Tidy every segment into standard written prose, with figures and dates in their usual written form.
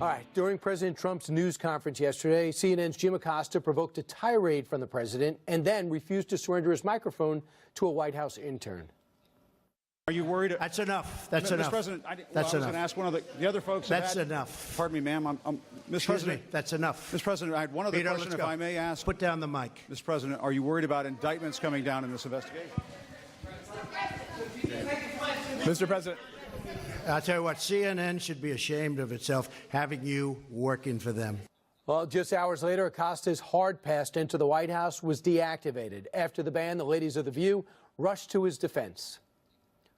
All right, during President Trump's news conference yesterday, CNN's Jim Acosta provoked a tirade from the president and then refused to surrender his microphone to a White House intern. Are you worried? That's enough. That's enough. Mr. President, I was enough. going to ask one of the other folks. That's enough. Pardon me, ma'am. Mr. President, that's enough. Mr. President, I had one other Peter, question, if I may ask. Put down the mic. Mr. President, are you worried about indictments coming down in this investigation? Mr. President. I'll tell you what, CNN should be ashamed of itself having you working for them. Well, just hours later, Acosta's hard pass into the White House was deactivated. After the ban, the ladies of The View rushed to his defense.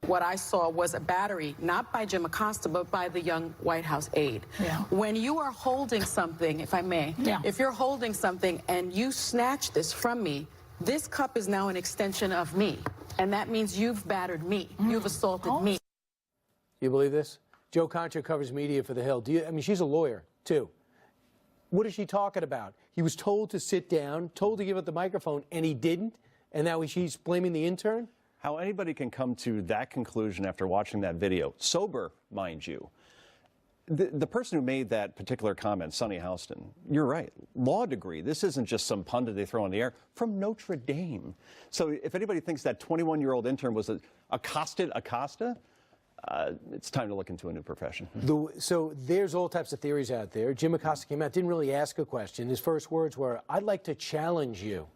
What I saw was a battery, not by Jim Acosta, but by the young White House aide. Yeah. When you are holding something, if I may, if you're holding something and you snatch this from me, this cup is now an extension of me. And that means you've battered me. You've assaulted me. You believe this? Joe Concha covers media for The Hill. I mean, she's a lawyer, too. What is she talking about? He was told to sit down, told to give up the microphone, and he didn't? And now she's blaming the intern? How anybody can come to that conclusion after watching that video, sober, mind you. The person who made that particular comment, Sonny Houston, you're right, law degree. This isn't just some pundit they throw in the air, from Notre Dame. So if anybody thinks that 21-year-old intern was accosted Acosta, it's time to look into a new profession. So there's all types of theories out there. Jim Acosta came out, didn't really ask a question. His first words were, "I'd like to challenge you."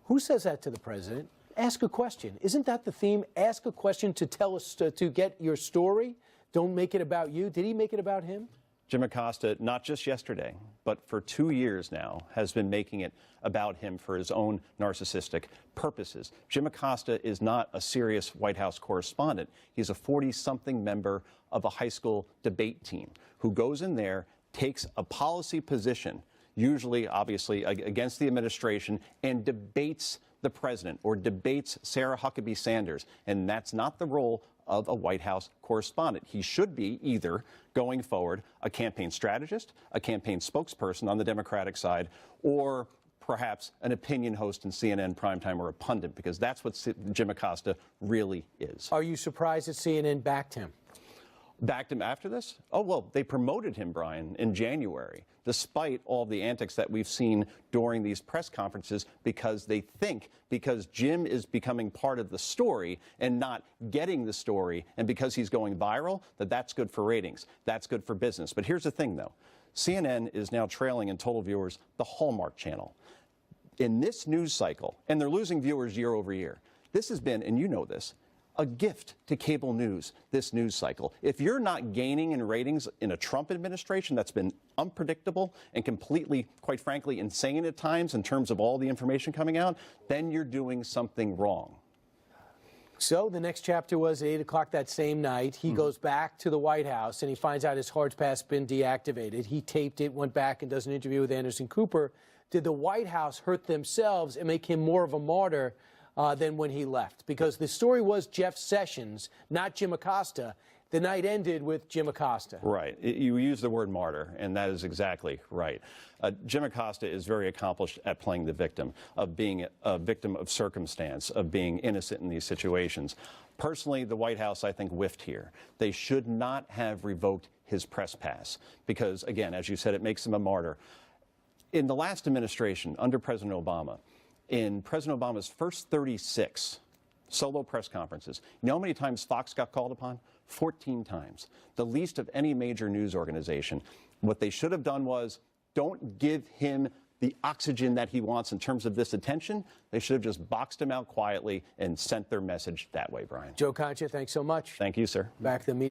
Who says that to the president? Ask a question. Isn't that the theme? Ask a question to tell us, to get your story. Don't make it about you. Did he make it about him? Jim Acosta, not just yesterday, but for 2 years now, has been making it about him for his own narcissistic purposes. Jim Acosta is not a serious White House correspondent. He's a 40-something member of a high school debate team who goes in there, takes a policy position, usually, obviously, against the administration, and debates the president or debates Sarah Huckabee Sanders. And that's not the role of a White House correspondent. He should be either, going forward, a campaign strategist, a campaign spokesperson on the Democratic side, or perhaps an opinion host in CNN primetime or a pundit, because that's what Jim Acosta really is. Are you surprised that CNN backed him? Backed him after this? Oh, well, they promoted him, Brian, in January, despite all the antics that we've seen during these press conferences, because they think because Jim is becoming part of the story and not getting the story, and because he's going viral, that's good for ratings. That's good for business. But here's the thing, though. CNN is now trailing in total viewers the Hallmark Channel. In this news cycle, and they're losing viewers year over year, this has been, and you know this, a gift to cable news, this news cycle. If you're not gaining in ratings in a Trump administration that's been unpredictable and completely, quite frankly, insane at times in terms of all the information coming out, then you're doing something wrong. So the next chapter was at 8 o'clock that same night. He goes back to the White House and he finds out his hard pass been deactivated. He taped it, went back and does an interview with Anderson Cooper. Did the White House hurt themselves and make him more of a martyr than when he left? Because the story was Jeff Sessions, not Jim Acosta. The night ended with Jim Acosta. Right. You use the word martyr, and that is exactly right. Jim Acosta is very accomplished at playing the victim, of being a victim of circumstance, of being innocent in these situations. Personally, the White House, I think, whiffed here. They should not have revoked his press pass because, again, as you said, it makes him a martyr. In the last administration, under President Obama, in President Obama's first 36 solo press conferences, you know how many times Fox got called upon? 14 times. The least of any major news organization. What they should have done was, don't give him the oxygen that he wants in terms of this attention. They should have just boxed him out quietly and sent their message that way, Brian. Joe Concha, thanks so much. Thank you, sir. Back to the meeting.